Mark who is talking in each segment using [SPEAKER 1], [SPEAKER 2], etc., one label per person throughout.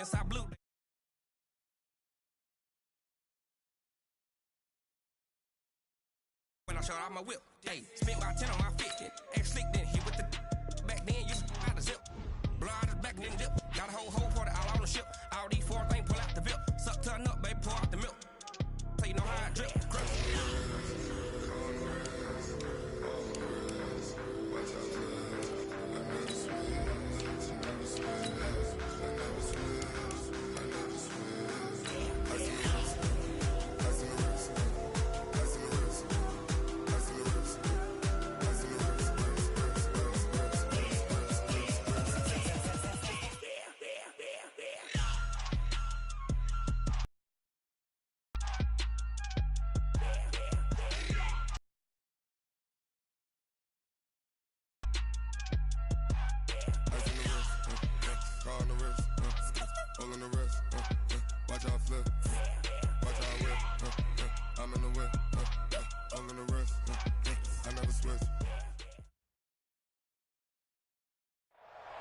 [SPEAKER 1] since I blew. When I showed out my whip, hey, spent about 10 on my fit. Act slick, then hit with the back then, used to out the zip. Blow out his back, then dip. Got a whole for the all on the ship. All these four things, pull out the VIP. Suck, turn up, baby, pour out the milk. So you know how I drip.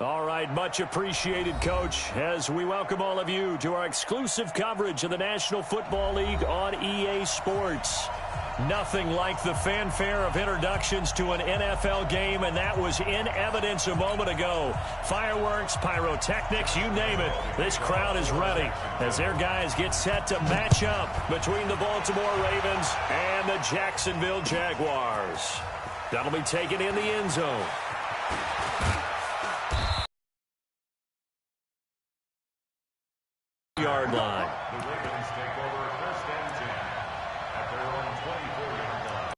[SPEAKER 2] All right, much appreciated, Coach, as we welcome all of you to our exclusive coverage of the National Football League on EA Sports. Nothing like the fanfare of introductions to an NFL game, and that was in evidence a moment ago. Fireworks, pyrotechnics, you name it. This crowd is ready as their guys get set to match up between the Baltimore Ravens and the Jacksonville Jaguars. That'll be taken in the end zone. Yard line.
[SPEAKER 3] The Ravens take over first and 10 at their own 24-yard line.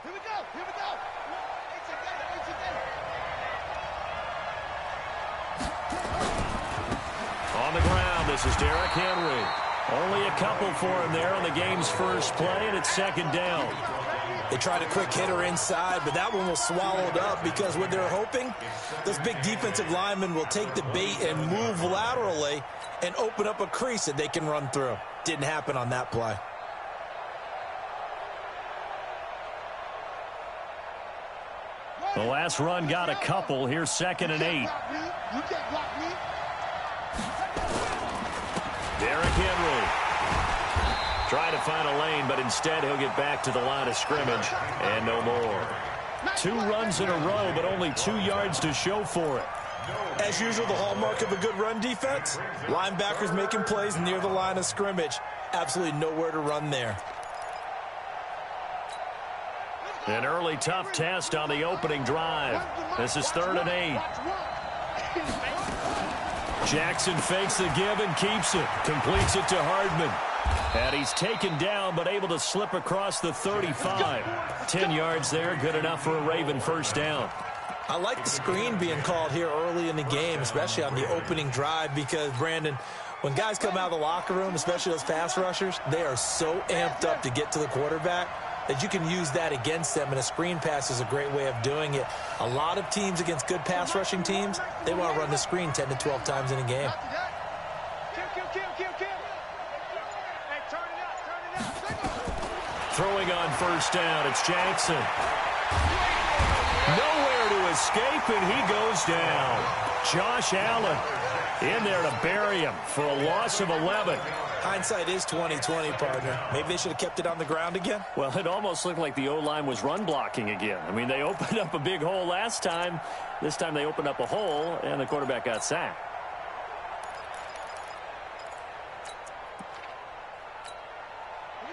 [SPEAKER 4] Here we go. Here we go.
[SPEAKER 2] On the ground, this is Derrick Henry. Only a couple for him there on the game's first play, and it's second down.
[SPEAKER 5] They tried a quick hitter inside, but that one was swallowed up because what they're hoping, those big defensive linemen will take the bait and move laterally and open up a crease that they can run through. Didn't happen on that play.
[SPEAKER 2] The last run got a couple. Here's 2nd and 8. Derrick Henry. Try to find a lane, but instead he'll get back to the line of scrimmage and no more. 2 runs in a row, but only 2 yards to show for it.
[SPEAKER 5] As usual, the hallmark of a good run defense, linebackers making plays near the line of scrimmage. Absolutely nowhere to run there.
[SPEAKER 2] An early tough test on the opening drive. This is 3rd and 8. Jackson fakes the give and keeps it. Completes it to Hardman. And he's taken down but able to slip across the 35. 10 yards there, good enough for a Raven first down.
[SPEAKER 5] I like the screen being called here early in the game, especially on the opening drive, because, Brandon, when guys come out of the locker room, especially those pass rushers, they are so amped up to get to the quarterback that you can use that against them, and a screen pass is a great way of doing it. A lot of teams against good pass rushing teams, they want to run the screen 10 to 12 times in a game.
[SPEAKER 2] Throwing on first down, it's Jackson. Nowhere to escape, and he goes down. Josh Allen in there to bury him for a loss of 11.
[SPEAKER 5] Hindsight is 20/20, partner. Maybe they should have kept it on the ground again.
[SPEAKER 2] Well, it almost looked like the O-line was run blocking again. I mean, they opened up a big hole last time. This time they opened up a hole, and the quarterback got sacked.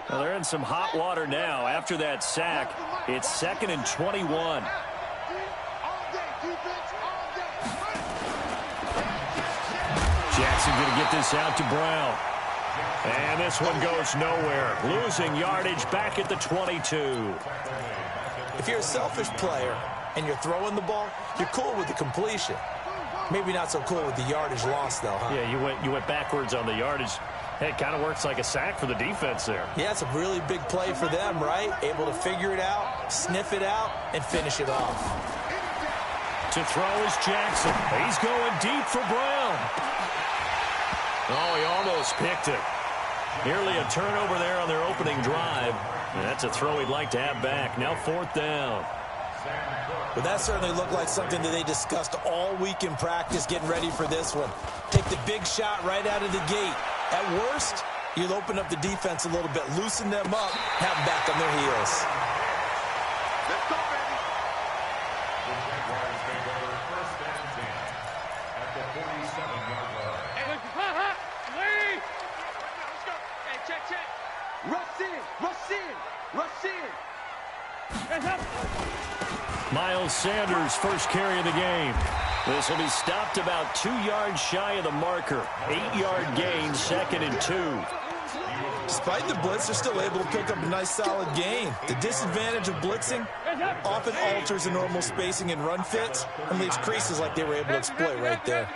[SPEAKER 2] Well, they're in some hot water now. After that sack, it's 2nd and 21. Jackson going to get this out to Brown. And this one goes nowhere. Losing yardage back at the 22.
[SPEAKER 5] If you're a selfish player and you're throwing the ball, you're cool with the completion. Maybe not so cool with the yardage loss, though, huh?
[SPEAKER 2] Yeah, you went backwards on the yardage. Hey, it kind of works like a sack for the defense there.
[SPEAKER 5] Yeah, it's a really big play for them, right? Able to figure it out, sniff it out, and finish it off.
[SPEAKER 2] To throw is Jackson. He's going deep for Brown. Oh, he almost picked it. Nearly a turnover there on their opening drive. And that's a throw he'd like to have back. Now 4th down.
[SPEAKER 5] But that certainly looked like something that they discussed all week in practice getting ready for this one. Take the big shot right out of the gate. At worst, you'll open up the defense a little bit, loosen them up, have them back on their heels.
[SPEAKER 4] Let's go, baby.
[SPEAKER 3] The Jaguars take over 1st and 10 at the 47-yard line.
[SPEAKER 4] Hey, let's go. Hey, check. Rush in.
[SPEAKER 2] Miles Sanders' first carry of the game. This will be stopped about 2 yards shy of the marker. 8-yard gain, 2nd and 2.
[SPEAKER 5] Despite the blitz, they're still able to pick up a nice solid gain. The disadvantage of blitzing often alters the normal spacing and run fits and leaves creases like they were able to exploit right there.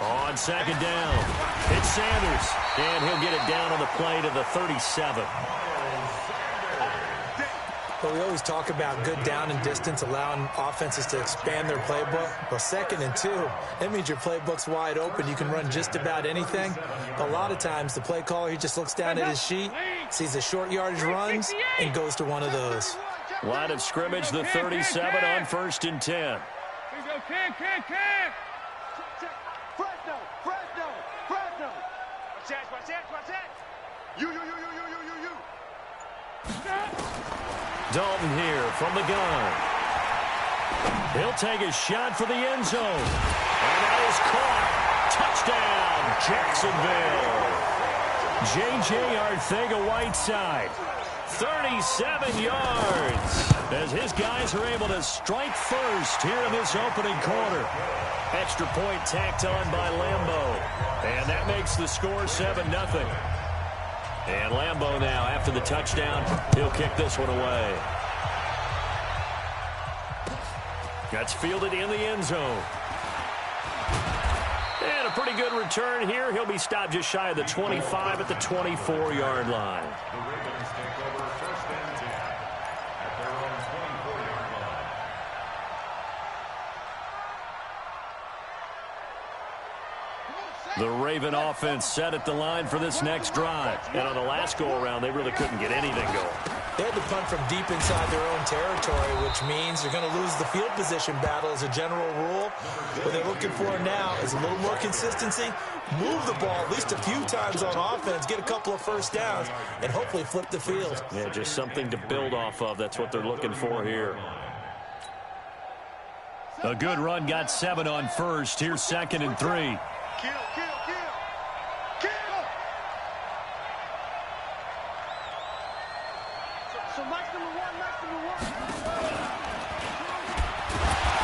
[SPEAKER 2] On 2nd down, it's Sanders, and he'll get it down on the play to the 37.
[SPEAKER 5] But we always talk about good down and distance, allowing offenses to expand their playbook. Well, 2nd and 2, that means your playbook's wide open. You can run just about anything. But a lot of times, the play caller, he just looks down at his sheet, sees the short yardage runs, and goes to one of those.
[SPEAKER 2] Line of scrimmage, the 37 on 1st and 10.
[SPEAKER 4] Fresno. Watch that. You.
[SPEAKER 2] Dalton here from the gun. He'll take a shot for the end zone. And that is caught. Touchdown, Jacksonville. J.J. Arcega-Whiteside. 37 yards as his guys are able to strike first here in this opening quarter. Extra point tacked on by Lambeau. And that makes the score 7-0. And Lambeau now, after the touchdown, he'll kick this one away. That's fielded in the end zone. And a pretty good return here. He'll be stopped just shy of the 25 at the 24-yard line.
[SPEAKER 3] The Ravens take over 1st and 10 at their own 24-yard line.
[SPEAKER 2] The Raven offense set at the line for this next drive. And on the last go-around, they really couldn't get anything going.
[SPEAKER 5] They had to punt from deep inside their own territory, which means they're going to lose the field position battle as a general rule. What they're looking for now is a little more consistency, move the ball at least a few times on offense, get a couple of first downs, and hopefully flip the field.
[SPEAKER 2] Yeah, just something to build off of. That's what they're looking for here. A good run got 7 on 1st. Here's 2nd and 3.
[SPEAKER 4] Kill. So match number one.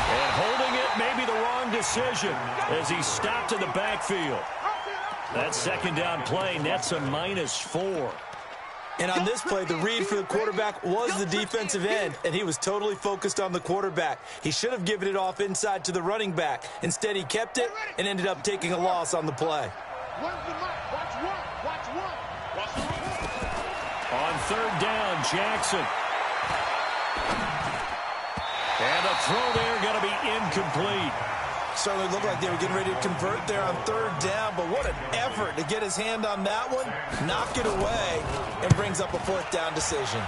[SPEAKER 2] And holding it may be the wrong decision as he stopped in the backfield. That 2nd down play nets a -4.
[SPEAKER 5] And on this play, the read for the quarterback was the defensive end, and he was totally focused on the quarterback. He should have given it off inside to the running back. Instead, he kept it and ended up taking a loss on the play.
[SPEAKER 4] Watch one.
[SPEAKER 2] On 3rd down, Jackson. And the throw there going to be incomplete.
[SPEAKER 5] Certainly looked like they were getting ready to convert there on 3rd down, but what an effort to get his hand on that one, knock it away, and brings up a 4th down decision.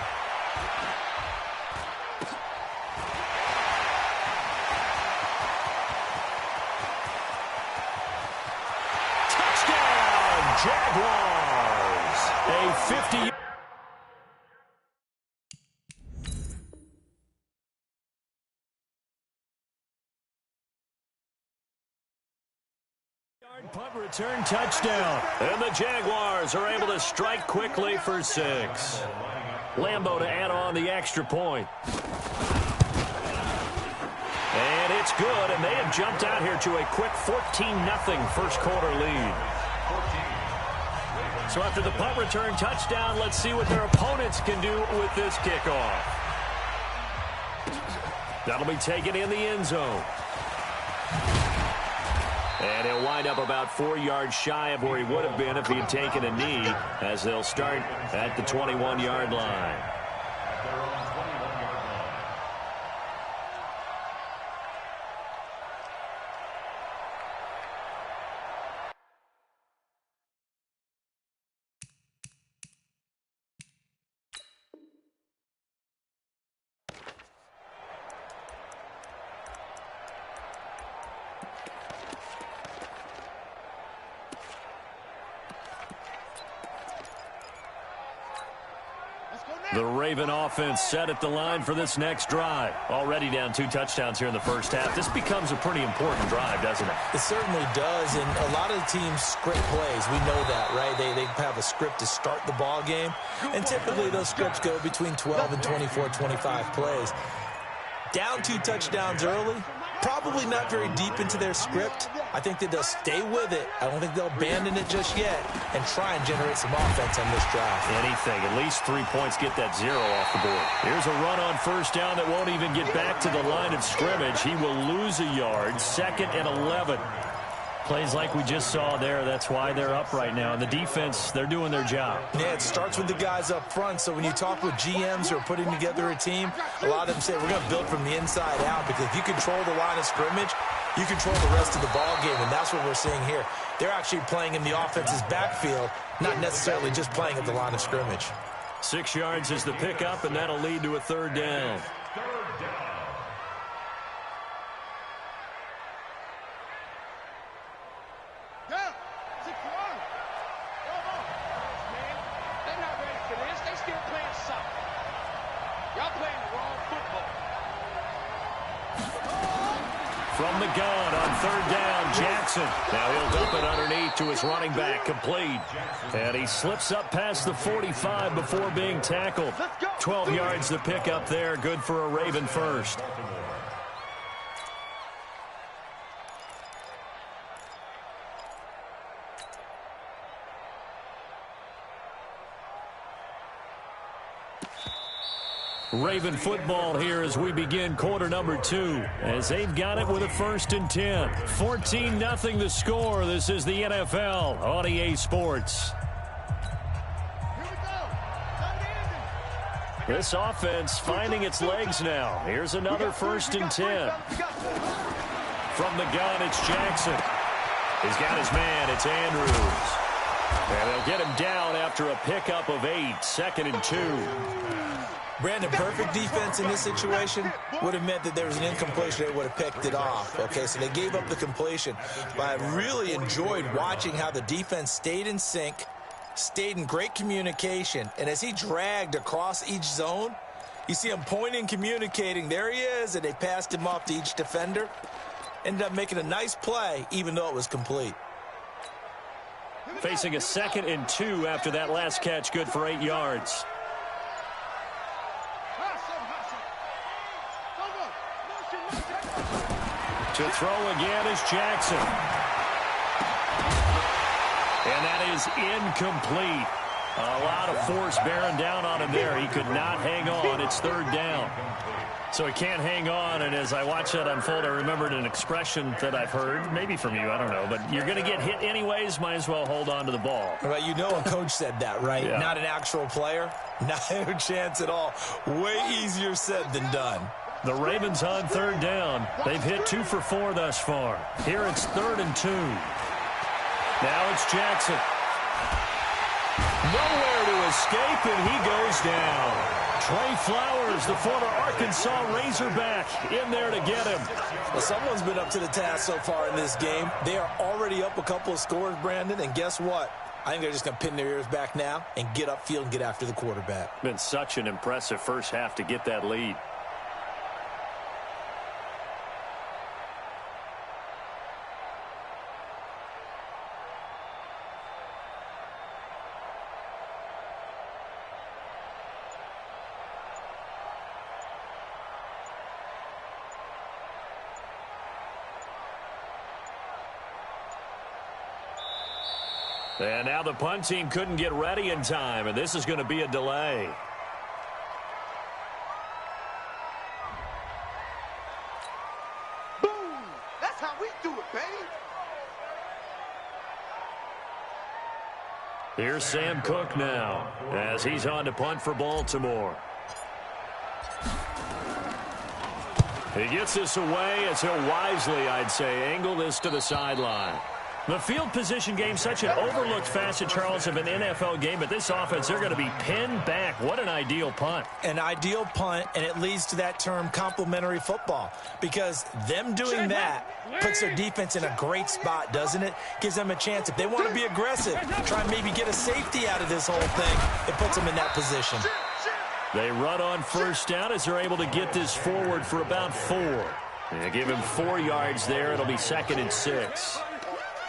[SPEAKER 2] Touchdown, Jaguars. A 50. Punt return touchdown. And the Jaguars are able to strike quickly for 6. Lambeau to add on the extra point. And it's good, and they have jumped out here to a quick 14-0 first quarter lead. So after the punt return touchdown, let's see what their opponents can do with this kickoff. That'll be taken in the end zone. And he'll wind up about 4 yards shy of where he would have been if he had taken a knee, as they'll start at the 21-yard line. The Raven offense set at the line for this next drive. Already down 2 touchdowns here in the first half. This becomes a pretty important drive, doesn't it?
[SPEAKER 5] It certainly does, and a lot of the teams script plays. We know that, right? They have a script to start the ball game, and typically those scripts go between 12 and 24, 25 plays. Down 2 touchdowns early, probably not very deep into their script. I think that they'll stay with it. I don't think they'll abandon it just yet and try and generate some offense on this drive.
[SPEAKER 2] Anything. At least 3 points, get that 0 off the board. Here's a run on first down that won't even get back to the line of scrimmage. He will lose a yard. 2nd and 11. Plays like we just saw there. That's why they're up right now. And the defense, they're doing their job.
[SPEAKER 5] Yeah, it starts with the guys up front. So when you talk with GMs who are putting together a team, a lot of them say we're going to build from the inside out, because if you control the line of scrimmage, you control the rest of the ball game, and that's what we're seeing here. They're actually playing in the offense's backfield, not necessarily just playing at the line of scrimmage.
[SPEAKER 2] 6 yards is the pickup, and that'll lead to a 3rd down. From the gun on 3rd down, Jackson. Now he'll dump it underneath to his running back, complete. And he slips up past the 45 before being tackled. 12 yards to pick up there, good for a Raven first. Raven football here as we begin quarter number 2, as they've got it with a 1st and 10. 14-0 the score. This is the NFL on EA Sports. This offense finding its legs now. Here's another 1st and 10. From the gun, it's Jackson. He's got his man. It's Andrews. And they'll get him down after a pickup of 8. 2nd and 2.
[SPEAKER 5] Brandon, perfect defense in this situation would have meant that there was an incompletion. They would have picked it off. Okay, so they gave up the completion. But I really enjoyed watching how the defense stayed in sync, stayed in great communication. And as he dragged across each zone, you see him pointing, communicating. There he is, and they passed him off to each defender. Ended up making a nice play, even though it was complete.
[SPEAKER 2] Facing a 2nd and 2 after that last catch, good for 8 yards. To throw again is Jackson. And that is incomplete. A lot of force bearing down on him there. He could not hang on. It's 3rd down. So he can't hang on, and as I watch that unfold, I remembered an expression that I've heard, maybe from you, I don't know, but you're going to get hit anyways, might as well hold on to the ball.
[SPEAKER 5] Right, you know a coach said that, right?
[SPEAKER 2] Yeah.
[SPEAKER 5] Not an actual player. Not a chance at all. Way easier said than done.
[SPEAKER 2] The Ravens on 3rd down. They've hit 2 for 4 thus far. Here it's 3rd and 2. Now it's Jackson. Nowhere to escape, and he goes down. Trey Flowers, the former Arkansas Razorback, in there to get him.
[SPEAKER 5] Well, someone's been up to the task so far in this game. They are already up a couple of scores, Brandon, and guess what? I think they're just going to pin their ears back now and get upfield and get after the quarterback.
[SPEAKER 2] Been such an impressive first half to get that lead. And now the punt team couldn't get ready in time, and this is going to be a delay.
[SPEAKER 4] Boom! That's how we do it, baby.
[SPEAKER 2] Here's Sam Cook now, as he's on to punt for Baltimore. He gets this away as he'll wisely, I'd say, angle this to the sideline. The field position game, such an overlooked facet, Charles, of an NFL game, but this offense, they're going to be pinned back. What an ideal punt.
[SPEAKER 5] An ideal punt, and it leads to that term complementary football, because them doing that puts their defense in a great spot, doesn't it? Gives them a chance. If they want to be aggressive, try and maybe get a safety out of this whole thing, it puts them in that position.
[SPEAKER 2] They run on first down as they're able to get this forward for about 4. They give him 4 yards there. It'll be 2nd and 6.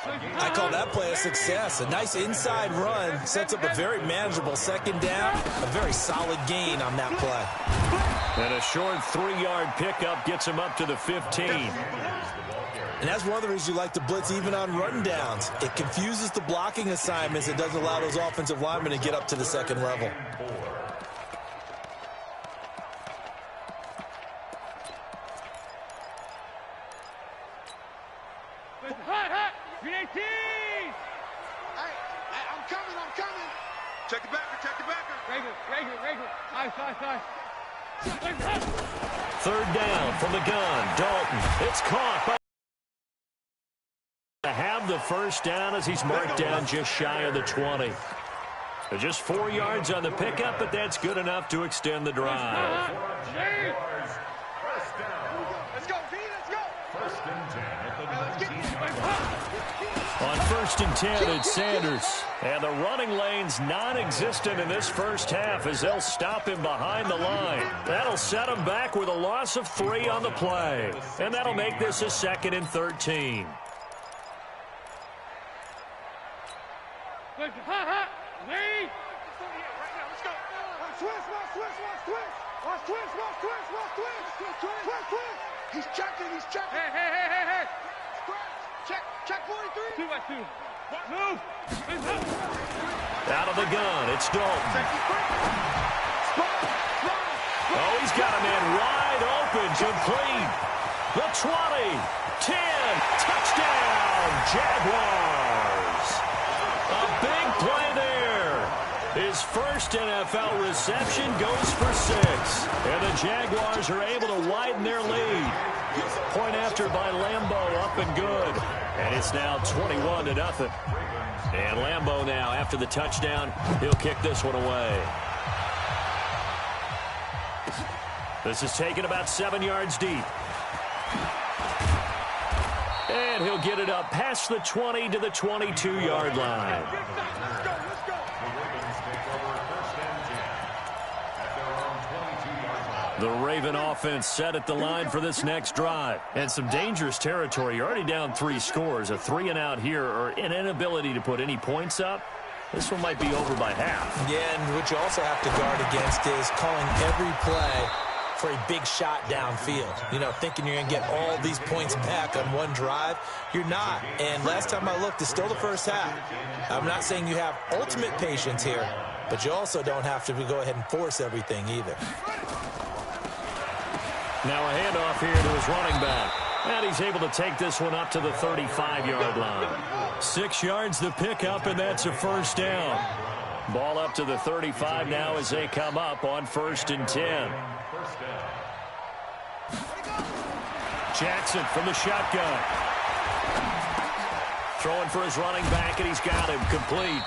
[SPEAKER 5] I call that play a success. A nice inside run sets up a very manageable 2nd down. A very solid gain on that play.
[SPEAKER 2] And a short 3-yard pickup gets him up to the 15.
[SPEAKER 5] And that's one of the reasons you like to blitz even on run downs. It confuses the blocking assignments. It doesn't allow those offensive linemen to get up to the 2nd level.
[SPEAKER 4] Check the backer, check the backer.
[SPEAKER 6] Regular. Nice.
[SPEAKER 2] 3rd down from the gun. Dalton. It's caught by to have the first down as he's marked down just shy of the 20. Just 4 yards on the pickup, but that's good enough to extend the drive.
[SPEAKER 4] Let's go, V, let's go.
[SPEAKER 3] 1st and 10 at the 19.
[SPEAKER 2] On 1st and 10, it's Sanders. And the running lane's non-existent in this first half as they'll stop him behind the line. That'll set him back with a loss of 3 on the play. And that'll make this a 2nd and 13.
[SPEAKER 4] He's checking.
[SPEAKER 6] Hey.
[SPEAKER 4] Check 43.
[SPEAKER 6] 2-2. Move.
[SPEAKER 2] Out of the gun, it's Dalton. Oh, he's got a man wide open, complete. The 20, 10, touchdown, Jaguars. A big play there. His first NFL reception goes for 6. And the Jaguars are able to widen their lead. Point after by Lambeau, up and good. And it's now 21-0. And Lambeau now, after the touchdown, he'll kick this one away. This is taken about 7 yards deep. And he'll get it up past the 20 to the 22-yard line. The Raven offense set at the line for this next drive. And some dangerous territory. You're already down 3 scores. A 3-and-out here or an inability to put any points up. This one might be over by half. Yeah, and what you also have to guard against is calling every play for a big shot downfield. You know, thinking you're going to get all these points back on one drive. You're not. And last time I looked, it's still the first half. I'm not saying you have ultimate patience here, but you also don't have to go ahead and force everything either. Now a handoff here to his running back. And he's able to take this one up to the 35-yard line. 6 yards the pickup, and that's a first down. Ball up to the 35 now as they come up on 1st and 10. Jackson from the shotgun. Throwing for his running back, and he's got him complete.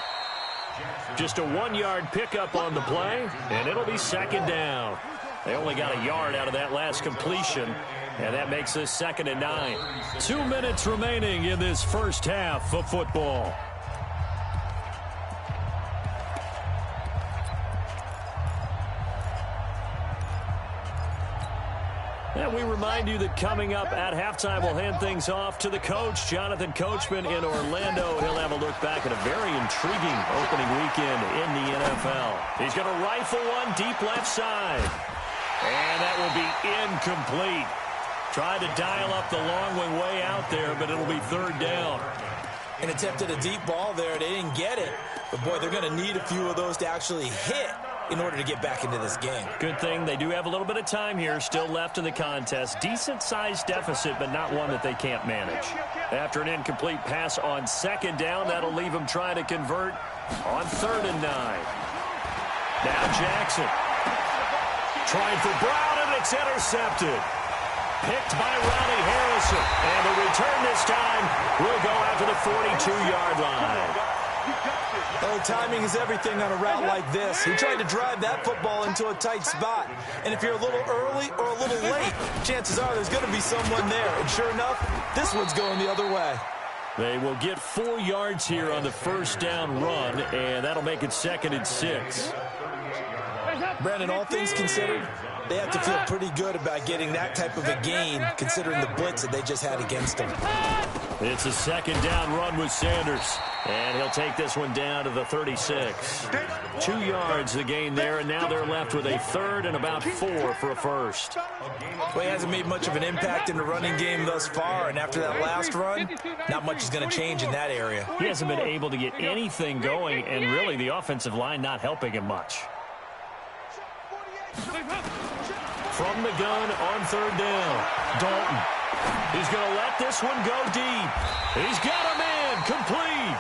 [SPEAKER 2] Just a 1-yard pickup on the play, and it'll be 2nd down. They only got a yard out of that last completion, and that makes this 2nd and 9. 2 minutes remaining in this first half of football. And we remind you that coming up at halftime, we'll hand things off to the coach, Jonathan Coachman in Orlando. He'll have a look back at a very intriguing opening weekend in the NFL. He's going to rifle one deep left side. And that will be incomplete. Tried to dial up the long one way out there, but it'll be 3rd down. And attempted a deep ball there. They didn't get it. But, boy, they're going to need a few of those to actually hit in order to get back into this game. Good thing they do have a little bit of time here still left in the contest. Decent-sized deficit, but not one that they can't manage. After an incomplete pass on 2nd down, that'll leave them trying to convert on 3rd and 9. Now Jackson. Trying for Brown, and it's intercepted. Picked by Ronnie Harrison. And the return this time will go out to the 42-yard line. Oh, timing is everything on a route like this. He tried to drive that football into a tight spot. And if you're a little early or a little late, chances are there's going to be someone there. And sure enough, this one's going the other way. They will get 4 yards here on the first down run, and that'll make it 2nd and 6.
[SPEAKER 5] Brandon, all things considered, they have to feel pretty good about getting that type of a gain, considering the blitz that they just had against them.
[SPEAKER 2] It's a second down run with Sanders, and he'll take this one down to the 36. 2 yards the gain there, and now they're left with a third and about 4 for a first.
[SPEAKER 5] Well, he hasn't made much of an impact in the running game thus far, and after that last run, not much is going to change in that area.
[SPEAKER 2] He hasn't been able to get anything going, and really the offensive line not helping him much. From the gun on third down, Dalton. He's going to let this one go deep. He's got a man complete.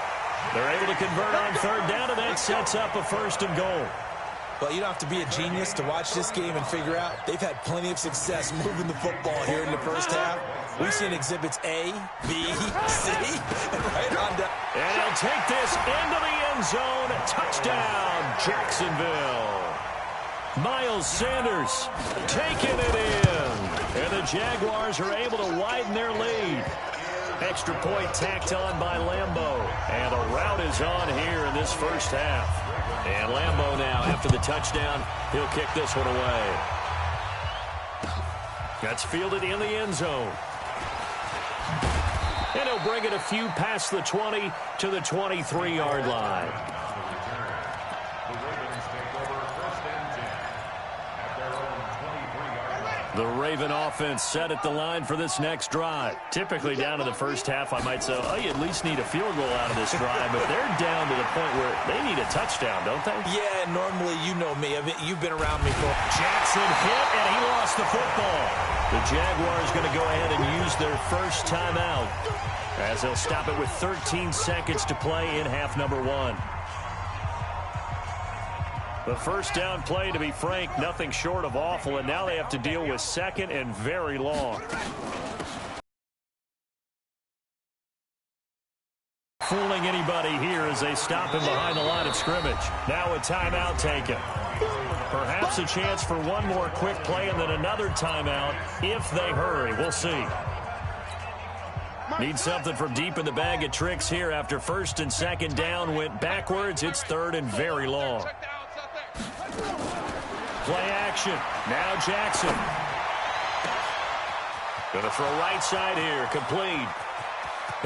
[SPEAKER 2] They're able to convert on third down, and that sets up a first and goal.
[SPEAKER 5] Well, you don't have to be a genius to watch this game and figure out they've had plenty of success moving the football here in the first half. We've seen exhibits A, B, C, and right on down.
[SPEAKER 2] And he'll take this into the end zone. Touchdown, Jacksonville. Miles Sanders taking it in. And the Jaguars are able to widen their lead. Extra point tacked on by Lambeau. And a rout is on here in this first half. And Lambeau now, after the touchdown, he'll kick this one away. That's fielded in the end zone. And he'll bring it a few past the 20 to the 23-yard line. The Raven offense set at the line for this next drive. Typically down to the first half, I might say, oh, you at least need a field goal out of this drive, but they're down to the point where they need a touchdown, don't they?
[SPEAKER 5] Yeah, normally, you know me. You've been around me for...
[SPEAKER 2] Jackson hit, and he lost the football. The Jaguars going to go ahead and use their first timeout as they'll stop it with 13 seconds to play in half number 1. The first down play, to be frank, nothing short of awful, and now they have to deal with second and very long. Fooling anybody here as they stop him behind the line of scrimmage. Now a timeout taken. Perhaps a chance for one more quick play and then another timeout if they hurry. We'll see. Need something from deep in the bag of tricks here after first and second down went backwards. It's third and very long. Play action. Now Jackson. Going to throw right side here. Complete.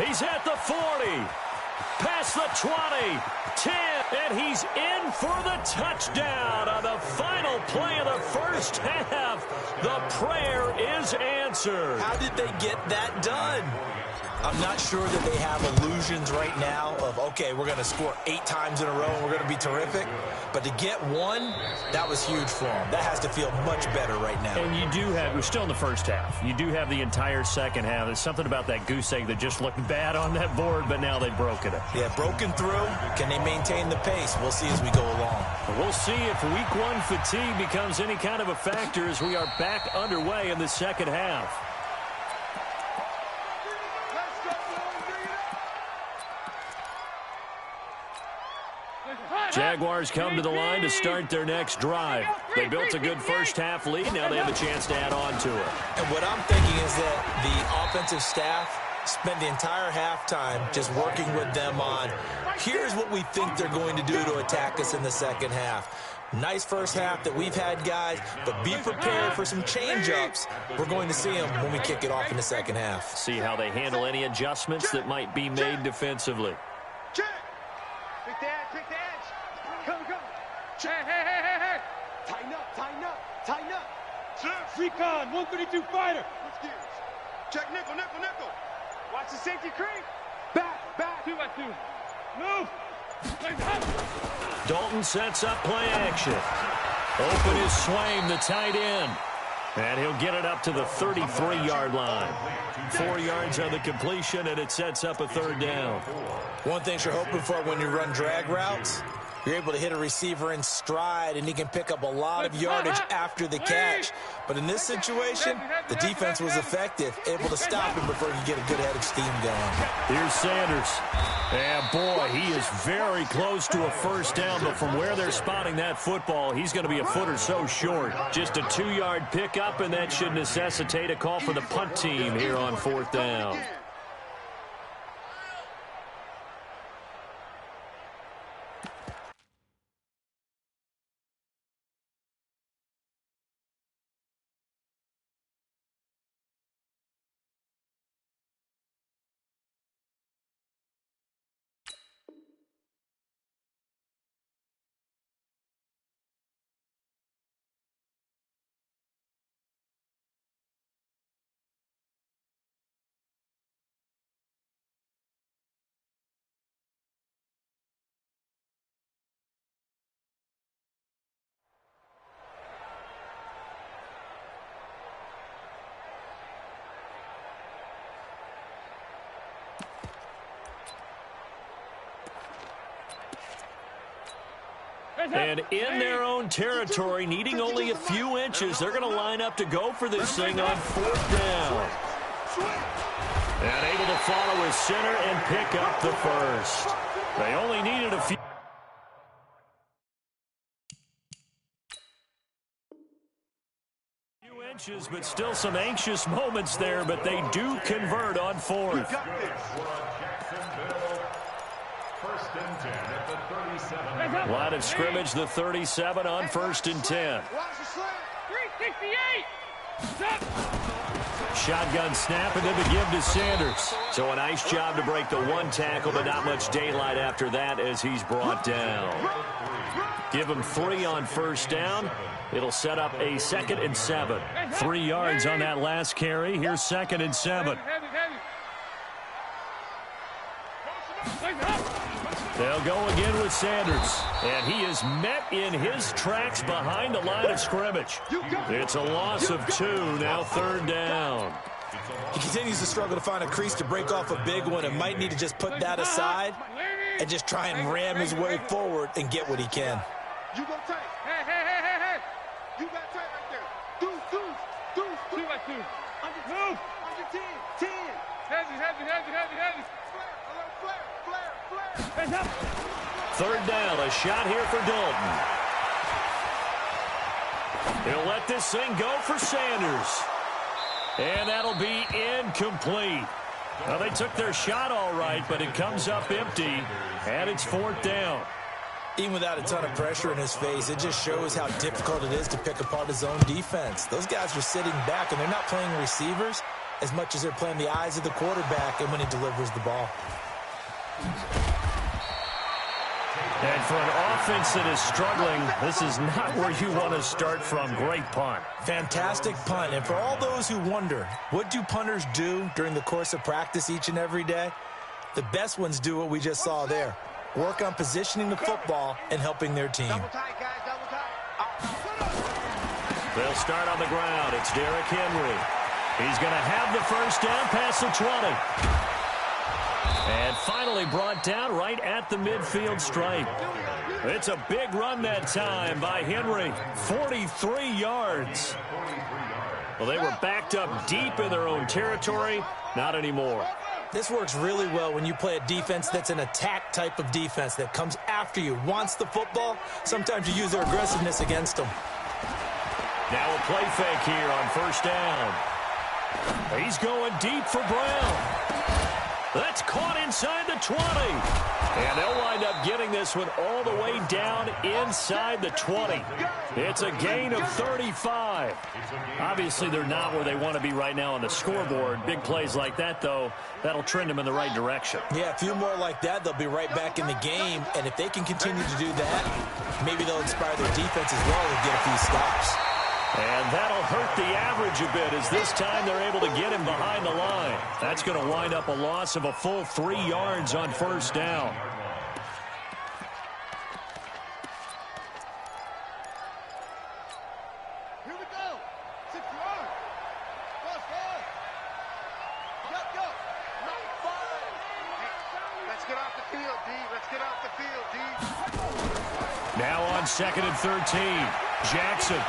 [SPEAKER 2] He's at the 40. Past the 20. 10. And he's in for the touchdown on the final play of the first half. The prayer is answered.
[SPEAKER 5] How did they get that done? I'm not sure that they have illusions right now of, okay, we're going to score 8 times in a row and we're going to be terrific. But to get one, that was huge for them. That has to feel much better right now.
[SPEAKER 2] And you do have, we're still in the first half. You do have the entire second half. There's something about that goose egg that just looked bad on that board, but now they've broken it.
[SPEAKER 5] Yeah, broken through. Can they maintain the pace? We'll see as we go along.
[SPEAKER 2] We'll see if week 1 fatigue becomes any kind of a factor as we are back underway in the second half. Jaguars come to the line to start their next drive. They built a good first half lead. Now they have a chance to add on to it.
[SPEAKER 5] And what I'm thinking is that the offensive staff spent the entire halftime just working with them on, here's what we think they're going to do to attack us in the second half. Nice first half that we've had, guys, but be prepared for some change-ups. We're going to see them when we kick it off in the second half.
[SPEAKER 2] See how they handle any adjustments that might be made defensively.
[SPEAKER 4] Check. Pick the edge, pick the edge. Come.
[SPEAKER 6] Hey, hey, hey, hey, hey.
[SPEAKER 4] Tighten up.
[SPEAKER 6] Recon, 132 fighter.
[SPEAKER 4] Switch gears. Check nickel. Watch the safety creep. Back.
[SPEAKER 6] 2 by 2. Move.
[SPEAKER 2] Dalton sets up play action. Open is Swaim, the tight end. And he'll get it up to the 33-yard line. 4 yards on the completion, and it sets up a third down.
[SPEAKER 5] One thing you're hoping for when you run drag routes, you're able to hit a receiver in stride, and he can pick up a lot of yardage after the catch. But in this situation, the defense was effective, able to stop him before he could get a good head of steam going.
[SPEAKER 2] Here's Sanders. And boy, he is very close to a first down, but from where they're spotting that football, he's going to be a foot or so short. Just a 2-yard pickup, and that should necessitate a call for the punt team here on 4th down. And in their own territory, needing only a few inches, they're going to line up to go for this thing on 4th down. And able to follow his center and pick up the first. They only needed a few inches, but still some anxious moments there, but they do convert on 4th. Line of scrimmage, the 37 on 1st and 10.
[SPEAKER 6] 368.
[SPEAKER 2] Shotgun snap and then the give to Sanders. So a nice job to break the one tackle, but not much daylight after that as he's brought down. Give him 3 on 1st down. It'll set up a 2nd and 7. 3 yards on that last carry. Here's 2nd and 7. They'll go again with Sanders. And he is met in his tracks behind the line of scrimmage. It's a loss of 2, now 3rd down.
[SPEAKER 5] He continues to struggle to find a crease to break off a big one and might need to just put that aside and just try and ram his way forward and get what he can.
[SPEAKER 4] You go tight.
[SPEAKER 6] Hey.
[SPEAKER 4] You got tight right there. Deuce.
[SPEAKER 6] 2 by 2.
[SPEAKER 4] Under 10. 10.
[SPEAKER 6] Heavy.
[SPEAKER 4] Flare.
[SPEAKER 6] Hands up.
[SPEAKER 2] 3rd down, a shot here for Dalton. He'll let this thing go for Sanders. And that'll be incomplete. Well, they took their shot all right, but it comes up empty, and it's 4th down.
[SPEAKER 5] Even without a ton of pressure in his face, it just shows how difficult it is to pick apart his own defense. Those guys are sitting back, and they're not playing receivers as much as they're playing the eyes of the quarterback and when he delivers the ball.
[SPEAKER 2] And for an offense that is struggling, this is not where you want to start from. Great punt.
[SPEAKER 5] Fantastic punt. And for all those who wonder, what do punters do during the course of practice each and every day? The best ones do what we just saw there. Work on positioning the football and helping their team.
[SPEAKER 4] Double tight, guys. Double tight.
[SPEAKER 2] They'll start on the ground. It's Derrick Henry. He's going to have the 1st down past the 20. And finally brought down right at the midfield stripe. It's a big run that time by Henry. 43 yards. Well, they were backed up deep in their own territory. Not anymore.
[SPEAKER 5] This works really well when you play a defense that's an attack type of defense that comes after you, wants the football. Sometimes you use their aggressiveness against them.
[SPEAKER 2] Now a play fake here on 1st down. He's going deep for Brown. That's caught inside the 20. And they'll wind up getting this one all the way down inside the 20. It's a gain of 35. Obviously, they're not where they want to be right now on the scoreboard. Big plays like that, though, that'll trend them in the right direction.
[SPEAKER 5] Yeah, a few more like that, they'll be right back in the game. And if they can continue to do that, maybe they'll inspire their defense as well and get a few stops.
[SPEAKER 2] And that'll hurt the average a bit as this time they're able to get him behind the line. That's going to wind up a loss of a full 3 yards on 1st down.
[SPEAKER 4] Here we go. 6 yards. Go. Go. Not 5. Let's get off the field, D. Let's get off the field, D.
[SPEAKER 2] Now on 2nd and 13. Jackson.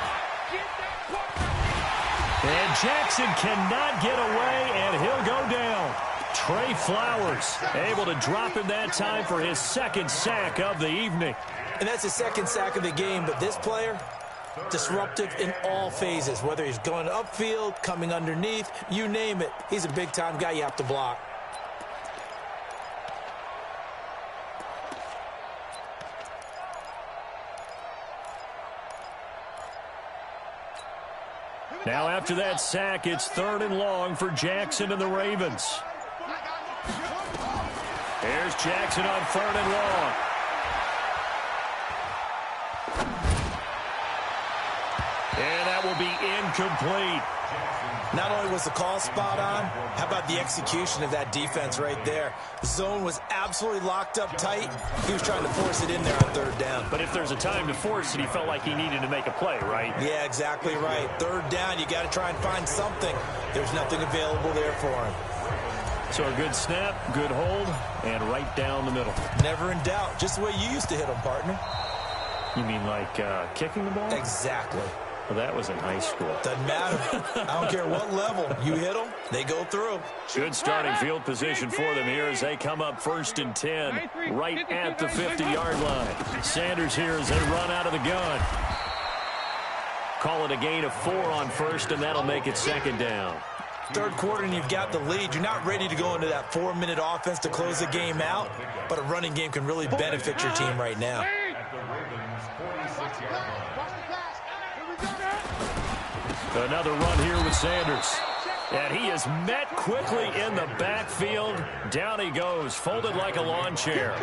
[SPEAKER 2] And Jackson cannot get away, and he'll go down. Trey Flowers able to drop him that time for his 2nd sack of the evening.
[SPEAKER 5] And that's his 2nd sack of the game, but this player, disruptive in all phases, whether he's going upfield, coming underneath, you name it. He's a big-time guy you have to block.
[SPEAKER 2] Now after that sack, it's 3rd and long for Jackson and the Ravens. Here's Jackson on 3rd and long. And that will be incomplete.
[SPEAKER 5] Not only was the call spot on, how about the execution of that defense right there? The zone was absolutely locked up tight. He was trying to force it in there on 3rd down.
[SPEAKER 2] But if there's a time to force it, he felt like he needed to make a play, right?
[SPEAKER 5] Yeah, exactly right. 3rd down, you got to try and find something. There's nothing available there for him.
[SPEAKER 2] So a good snap, good hold, and right down the middle.
[SPEAKER 5] Never in doubt. Just the way you used to hit them, partner.
[SPEAKER 2] You mean like kicking the ball?
[SPEAKER 5] Exactly.
[SPEAKER 2] Well, that was in high school.
[SPEAKER 5] Doesn't matter. I don't care what level. You hit them, they go through.
[SPEAKER 2] Good starting field position for them here as they come up 1st and 10 right at the 50-yard line. Sanders here as they run out of the gun. Call it a gain of 4 on 1st, and that'll make it 2nd down.
[SPEAKER 5] Third quarter and you've got the lead. You're not ready to go into that 4-minute offense to close the game out, but a running game can really benefit your team right now.
[SPEAKER 2] Another run here with Sanders. And he is met quickly in the backfield. Down he goes, folded like a lawn chair.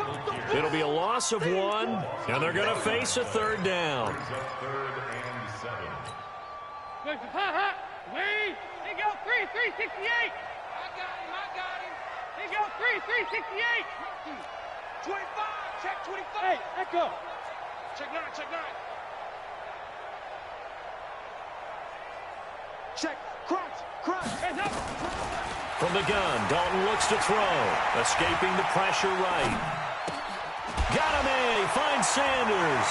[SPEAKER 2] It'll be a loss of 1, and they're going to face a 3rd down.
[SPEAKER 6] Wait, he go 368. I got him. He go 368. 25, check 25. Hey, echo. Check 9. Check, crunch. Hands up.
[SPEAKER 2] From the gun, Dalton looks to throw. Escaping the pressure right. Got him. He finds Sanders.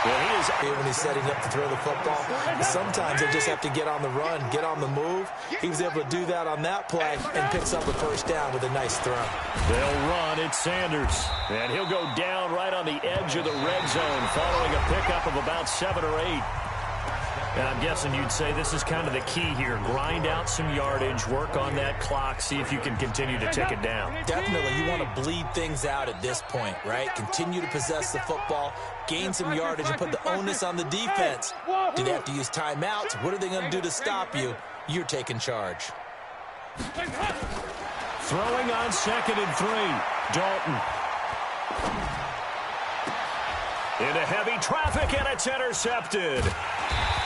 [SPEAKER 5] When he's setting up to throw the football, sometimes they just have to get on the run, get on the move. He was able to do that on that play and picks up the 1st down with a nice throw.
[SPEAKER 2] They'll run. It's Sanders. And he'll go down right on the edge of the red zone following a pickup of about 7 or 8. And I'm guessing you'd say this is kind of the key here. Grind out some yardage, work on that clock, see if you can continue to tick it down.
[SPEAKER 5] Definitely. You want to bleed things out at this point, right? Continue to possess the football, gain some yardage, and put the onus on the defense. Do they have to use timeouts? What are they going to do to stop you? You're taking charge.
[SPEAKER 2] Throwing on 2nd and 3. Dalton. Into heavy traffic, and it's intercepted.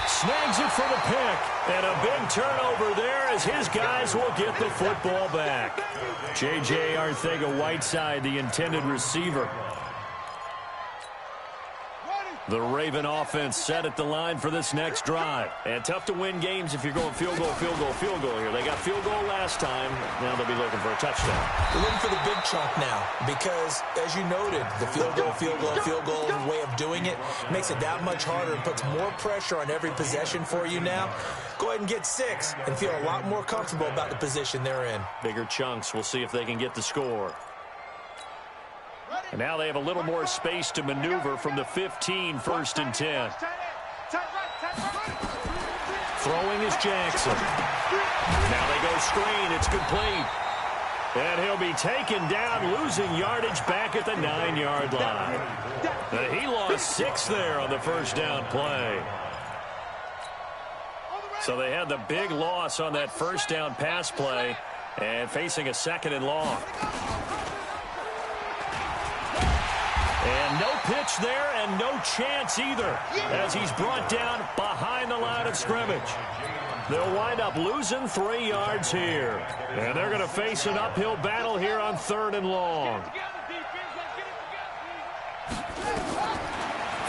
[SPEAKER 2] Snags it for the pick, and a big turnover there as his guys will get the football back. J.J. Arcega-Whiteside, the intended receiver. The Raven offense set at the line for this next drive. And tough to win games if you're going field goal here. They got field goal last time. Now they'll be looking for a touchdown.
[SPEAKER 5] They're looking for the big chunk now because, as you noted, the field goal way of doing it makes it that much harder and puts more pressure on every possession for you now. Go ahead and get 6 and feel a lot more comfortable about the position they're in.
[SPEAKER 2] Bigger chunks. We'll see if they can get the score. And now they have a little more space to maneuver from the 15, 1st and 10. Throwing is Jackson. Now they go screen. It's complete. And he'll be taken down, losing yardage back at the 9-yard line. He lost 6 there on the 1st down play. So they had the big loss on that 1st down pass play and facing a 2nd and long. And no pitch there and no chance either as he's brought down behind the line of scrimmage. They'll wind up losing 3 yards here. And they're going to face an uphill battle here on 3rd and long.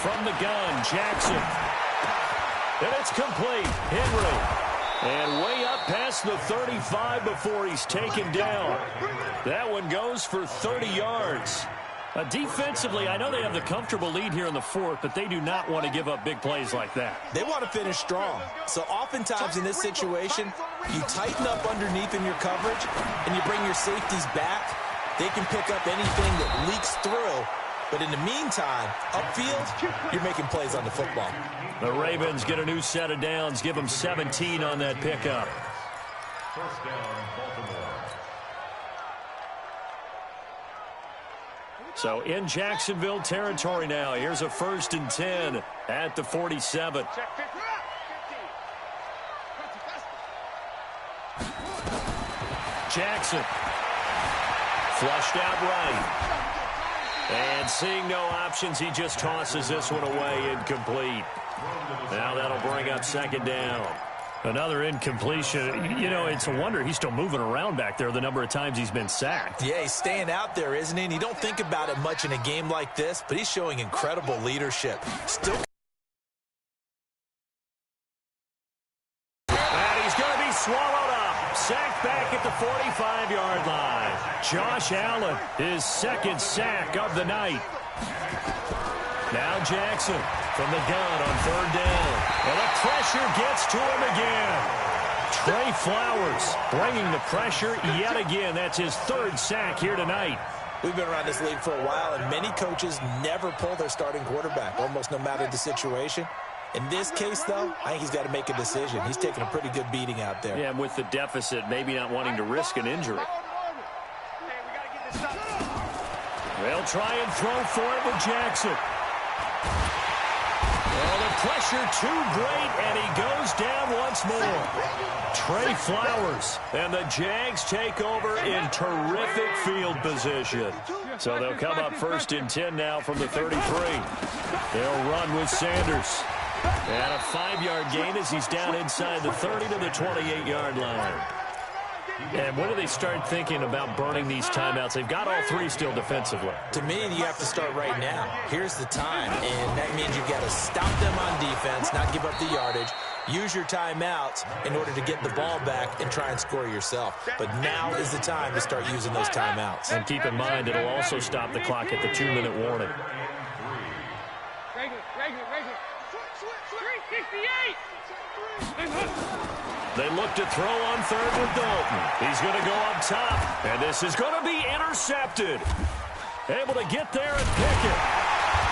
[SPEAKER 2] From the gun, Jackson. And it's complete. Henry. And way up past the 35 before he's taken down. That one goes for 30 yards. Defensively, I know they have the comfortable lead here in the 4th, but they do not want to give up big plays like that.
[SPEAKER 5] They want to finish strong. So oftentimes in this situation, you tighten up underneath in your coverage, and you bring your safeties back. They can pick up anything that leaks through. But in the meantime, upfield, you're making plays on the football.
[SPEAKER 2] The Ravens get a new set of downs, give them 17 on that pickup.
[SPEAKER 3] 1st down, Baltimore.
[SPEAKER 2] So in Jacksonville territory now. Here's a 1st and 10 at the 47. Jackson. Flushed out right. And seeing no options, he just tosses this one away, incomplete. Now that'll bring up 2nd down. Another incompletion. You know, it's a wonder he's still moving around back there the number of times he's been sacked.
[SPEAKER 5] Yeah, he's staying out there, isn't he? And you don't think about it much in a game like this, but he's showing incredible leadership. Still.
[SPEAKER 2] And he's going to be swallowed up. Sacked back at the 45-yard line. Josh Allen, his 2nd sack of the night. Now Jackson from the gun on 3rd down. And the pressure gets to him again. Trey Flowers bringing the pressure yet again. That's his 3rd sack here tonight.
[SPEAKER 5] We've been around this league for a while, and many coaches never pull their starting quarterback, almost no matter the situation. In this case, though, I think he's got to make a decision. He's taking a pretty good beating out there.
[SPEAKER 2] Yeah, with the deficit, maybe not wanting to risk an injury. They'll try and throw for it with Jackson. Well, the pressure too great, and he goes down once more. Trey Flowers, and the Jags take over in terrific field position. So they'll come up 1st and 10 now from the 33. They'll run with Sanders. And a 5-yard gain as he's down inside the 30 to the 28-yard line. And when do they start thinking about burning these timeouts? They've got all 3 still defensively.
[SPEAKER 5] To me, you have to start right now. Here's the time, and that means you've got to stop them on defense, not give up the yardage, use your timeouts in order to get the ball back and try and score yourself. But now is the time to start using those timeouts.
[SPEAKER 2] And keep in mind, it'll also stop the clock at the 2-minute warning.
[SPEAKER 6] Regular. 368.
[SPEAKER 2] They look to throw on 3rd with Dalton. He's going to go up top, and this is going to be intercepted. Able to get there and pick it.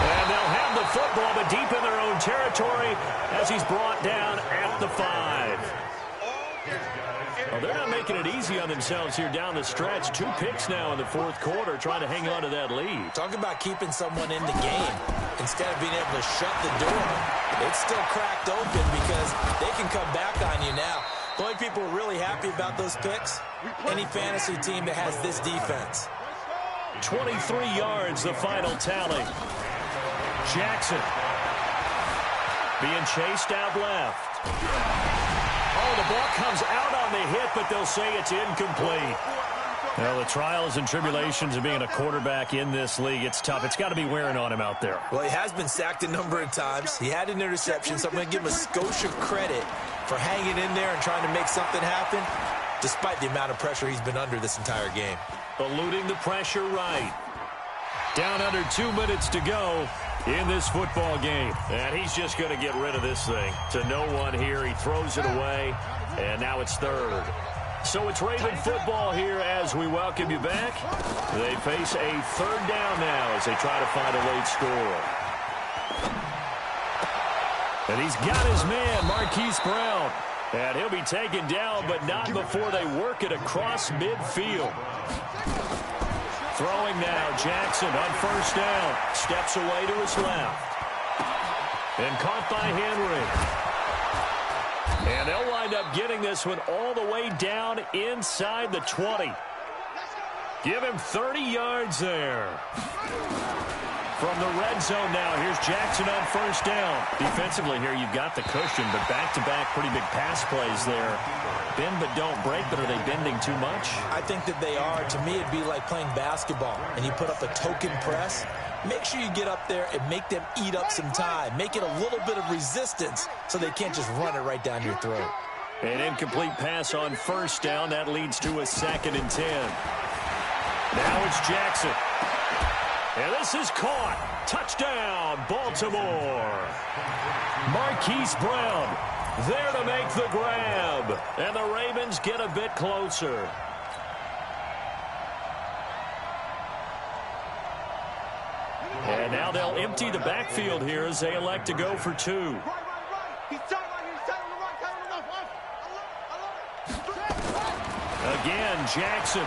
[SPEAKER 2] And they'll have the football, but deep in their own territory as he's brought down at the 5. Well, they're not making it easy on themselves here down the stretch. 2 picks now in the 4th quarter, trying to hang on to that lead.
[SPEAKER 5] Talk about keeping someone in the game instead of being able to shut the door. It's still cracked open because they can come back on you now. The only people really happy about those picks, any fantasy team that has this defense.
[SPEAKER 2] 23 yards, the final tally. Jackson being chased out left. Oh, the ball comes out on the hit, but they'll say it's incomplete. Well, the trials and tribulations of being a quarterback in this league, it's tough. It's got to be wearing on him out there.
[SPEAKER 5] Well, he has been sacked a number of times. He had an interception, so I'm going to give him a skosh of credit for hanging in there and trying to make something happen, despite the amount of pressure he's been under this entire game.
[SPEAKER 2] Eluding the pressure right. Down under 2 minutes to go in this football game. And he's just going to get rid of this thing. To no one here. He throws it away, and now it's 3rd. So it's Raven football here as we welcome you back. They face a 3rd down now as they try to find a late score. And he's got his man, Marquise Brown. And he'll be taken down, but not before they work it across midfield. Throwing now, Jackson on 1st down. Steps away to his left. And caught by Henry. And they'll wind up getting this one all the way down inside the 20. Give him 30 yards there. From the red zone now, here's Jackson on 1st down. Defensively here, you've got the cushion, but back-to-back pretty big pass plays there. Bend but don't break, but are they bending too much?
[SPEAKER 5] I think that they are. To me, it'd be like playing basketball, and you put up a token press. Make sure you get up there and make them eat up some time. Make it a little bit of resistance so they can't just run it right down your throat.
[SPEAKER 2] An incomplete pass on 1st down. That leads to a 2nd and 10. Now it's Jackson. And this is caught. Touchdown, Baltimore. Marquise Brown there to make the grab. And the Ravens get a bit closer. And now they'll empty the backfield here as they elect to go for 2. Again, Jackson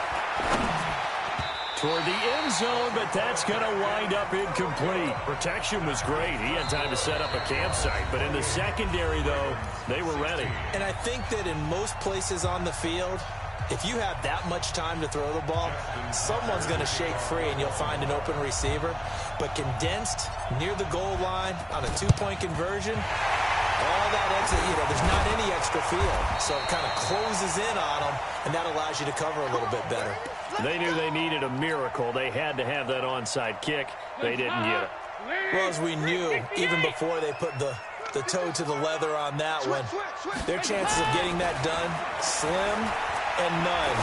[SPEAKER 2] toward the end zone, but that's going to wind up incomplete. Protection was great. He had time to set up a campsite, but in the secondary, though, they were ready.
[SPEAKER 5] And I think that in most places on the field, if you have that much time to throw the ball, someone's going to shake free and you'll find an open receiver. But condensed near the goal line on a 2-point conversion, all that exit, there's not any extra field. So it kind of closes in on them, and that allows you to cover a little bit better.
[SPEAKER 2] They knew they needed a miracle. They had to have that onside kick. They didn't get it.
[SPEAKER 5] Well, as we knew, even before they put the toe to the leather on that one, their chances of getting that done, slim and none.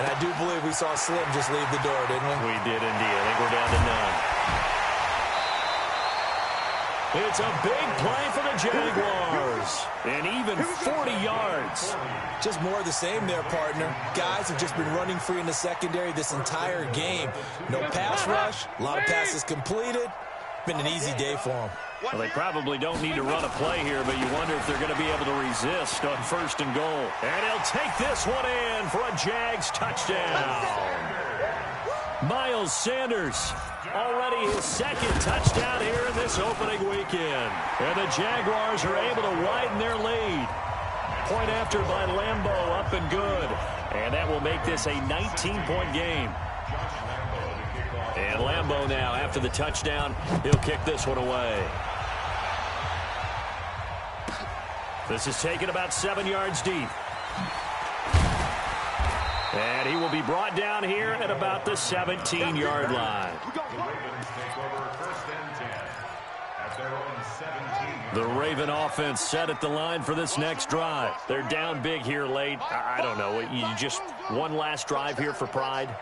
[SPEAKER 5] And I do believe we saw Slim just leave the door, didn't we?
[SPEAKER 2] We did indeed. I think we're down to none. It's a big play for the Jaguars. And even 40 yards.
[SPEAKER 5] Just more of the same there, partner. Guys have just been running free in the secondary this entire game. No pass rush, a lot of passes completed. Been an easy day for them.
[SPEAKER 2] Well, they probably don't need to run a play here, but you wonder if they're going to be able to resist on 1st and goal. And he'll take this one in for a Jags touchdown. Miles Sanders, already his 2nd touchdown here in this opening weekend. And the Jaguars are able to widen their lead. Point after by Lambeau, up and good. And that will make this a 19-point game. And Lambeau now, after the touchdown, he'll kick this one away. This is taken about 7 yards deep. And he will be brought down here at about the 17-yard line. The Raven offense set at the line for this next drive. They're down big here late. I don't know. You just one last drive here for pride?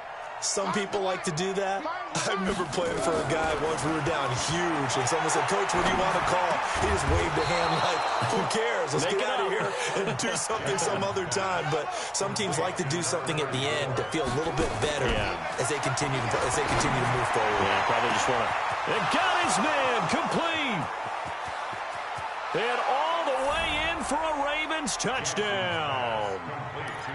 [SPEAKER 5] Some people like to do that. I remember playing for a guy once. We were down huge, and someone said, "Coach, what do you want to call?" He just waved a hand like, "Who cares? Let's get out of here and do something some other time." But some teams like to do something at the end to feel a little bit better as they continue to move forward.
[SPEAKER 2] Yeah, probably just want to. And got his man complete. And all the way in for a Ravens touchdown.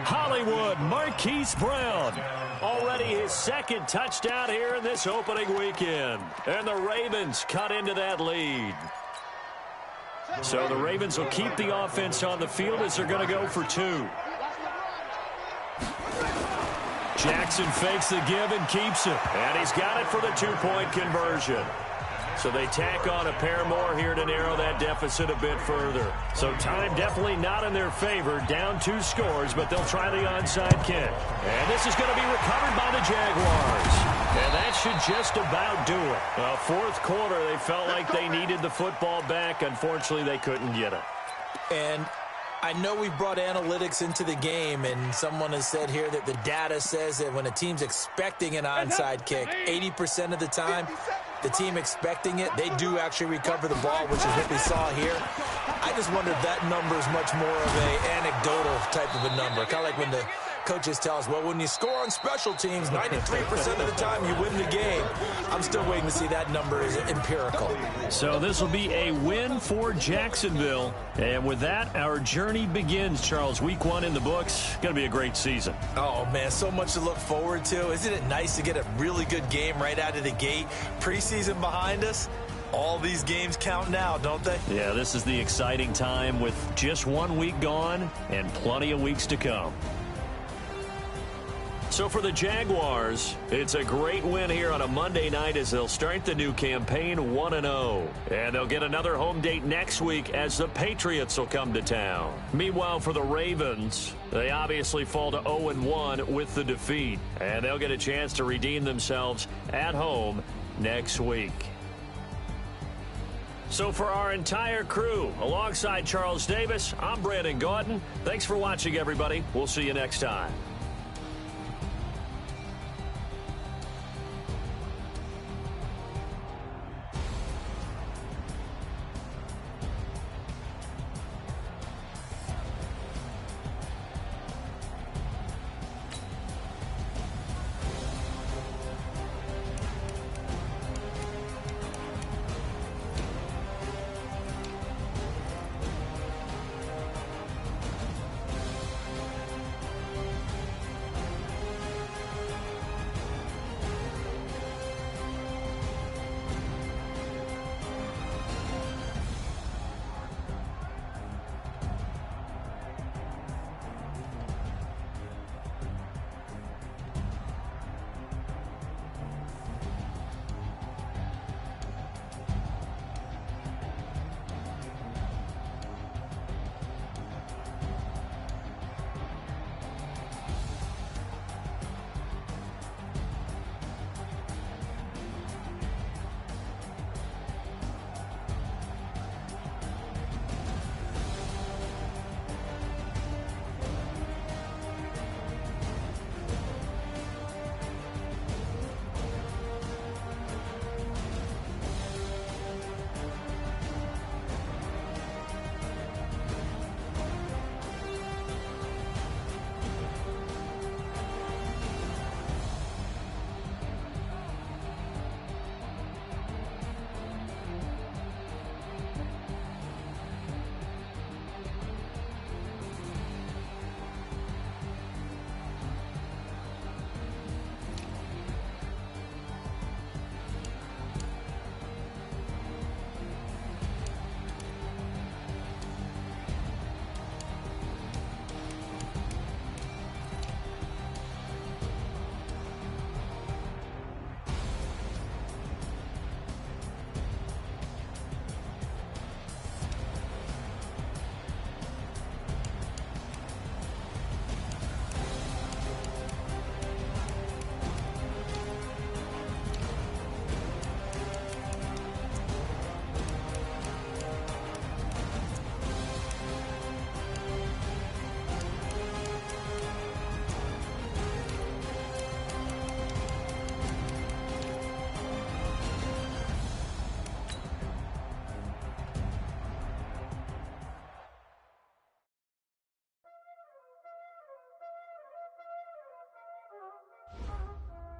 [SPEAKER 2] Hollywood Marquise Brown, already his 2nd touchdown here in this opening weekend. And the Ravens cut into that lead. So the Ravens will keep the offense on the field as they're going to go for 2. Jackson fakes the give and keeps it. And he's got it for the 2-point conversion. So they tack on a pair more here to narrow that deficit a bit further. So time definitely not in their favor. Down 2 scores, but they'll try the onside kick. And this is going to be recovered by the Jaguars. And that should just about do it. Well, 4th quarter, they felt like they needed the football back. Unfortunately, they couldn't get it.
[SPEAKER 5] And I know we brought analytics into the game, and someone has said here that the data says that when a team's expecting an onside kick, 80% of the time, the team expecting it, they do actually recover the ball, which is what we saw here. I just wonder if that number is much more of a anecdotal type of a number. Kind of like when the coaches tell us, well, when you score on special teams, 93% of the time you win the game. I'm still waiting to see that number is empirical.
[SPEAKER 2] So this will be a win for Jacksonville. And with that, our journey begins, Charles. Week 1 in the books. Going to be a great season.
[SPEAKER 5] Oh, man, so much to look forward to. Isn't it nice to get a really good game right out of the gate? Preseason behind us. All these games count now, don't they?
[SPEAKER 2] Yeah, this is the exciting time with just 1 week gone and plenty of weeks to come. So for the Jaguars, it's a great win here on a Monday night as they'll start the new campaign 1-0. And they'll get another home date next week as the Patriots will come to town. Meanwhile, for the Ravens, they obviously fall to 0-1 with the defeat. And they'll get a chance to redeem themselves at home next week. So for our entire crew, alongside Charles Davis, I'm Brandon Gaudin. Thanks for watching, everybody. We'll see you next time.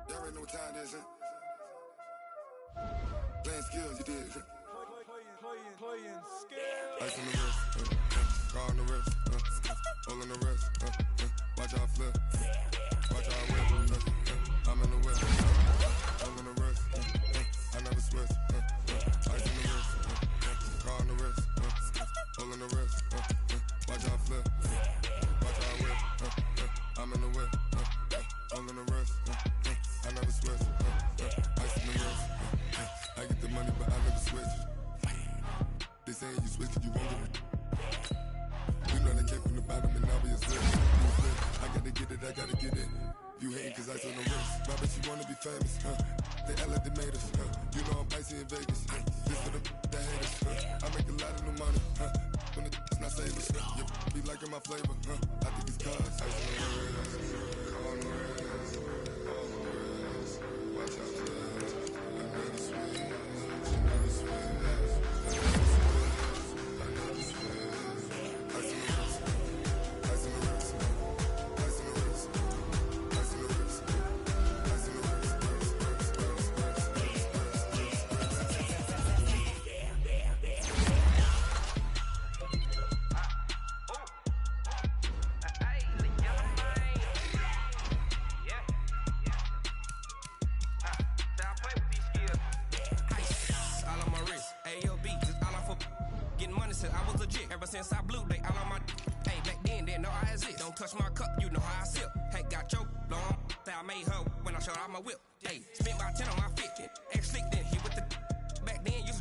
[SPEAKER 7] Y'all already know what time it is, huh? Playing skills, you did.
[SPEAKER 5] Playing skills.
[SPEAKER 7] Ice on the wrist, car on the wrist, hole in the wrist, watch how I flip, watch how I whip, I'm in the whip, hole in the wrist, I never switch, ice on the wrist, car on the wrist, hole in the wrist, watch how I flip, watch how I whip, I'm in the whip, hole in the wrist, I never switch, ice on the wrist, I get the money but I never switch. They say you switch cause you won't get it. You know they came from the bottom and now we a slip. I gotta get it, I gotta get it. You hating cause ice on the wrist. My bitch, you wanna be famous, They act like they made us, You know I'm icy in Vegas, This for the haters, I make a lot of new money, When the not savers, You be liking my flavor, I think it's cause ice on the wrist, on the wrist, on the wrist. Watch out for that. I never switch, she never switch.
[SPEAKER 1] Since I blew, they all on my hey, back then, didn't know I exist. Don't touch my cup, you know how I sip. Hey, got your long that I made her when I showed out my whip. Hey, spent about 10 on my 50. Ex slick, then hit with the back then, you